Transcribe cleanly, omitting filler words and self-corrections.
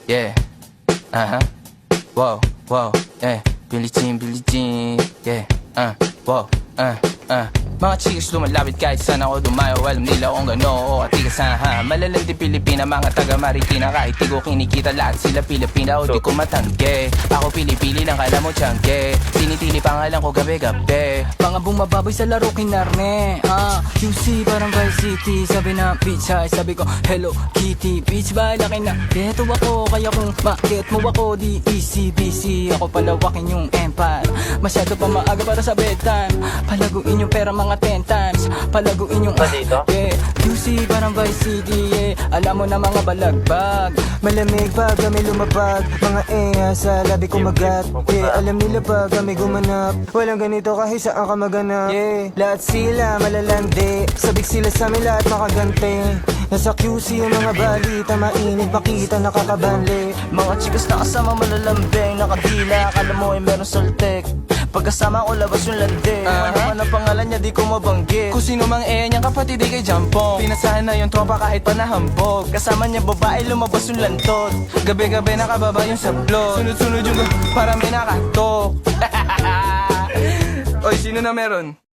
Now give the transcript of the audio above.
yeah. Wow, wow, yeah. Billie Jean, yeah. Wow, Mga chicks lumalapit kahit saan ako dumayo. Alam nila kung gano o katigasan ha. Malalandi Pilipina, mga taga Maritina. Kahit di ko kinikita lahat sila Pilipina o di ko matangge. Ako pili-pili lang kala mo tiyangge. Tinitili pangalan ko gabi-gabi. Mga bumababoy sa laro kinarne QC parang Vice City. Sabi na bitch hi, sabi ko Hello Kitty. Bitch ba laki na geto ako. Kaya kung ma-get mo ako di easy busy. Ako palawakin yung empire. Masyado pa maaga para sa bedtime. Palaguin yung pera mga 10 times. Palaguin yung yeah. QC parang Vice City yeah. Alam mo na mga balagbag. Malamig pag kami lumapag. Mga sa labi kumagat yeah. Alam nila pag kami gumanap. Walang ganito kahit saan ka maganap yeah. Lahat sila malalandi. Sabik sila sa amin lahat makagante. Nasa QC yung mga balita. Mainit makita nakakabanli. Mga chikas na kasama malalambing. Nakadila akala mo ay meron saltek. Pagkasama ko labas yung lande. Ano man ang pangalan niya di ko mabanggit. Kung sino mang niyang kapatid di kay Jampong. Pinasahan na yung tropa kahit pa nahambog. Kasama niya babae lumabas yung lantot. Gabi-gabi nakababa yung sablot. Sunod-sunod yung para may nakatok. Oy, sino na meron?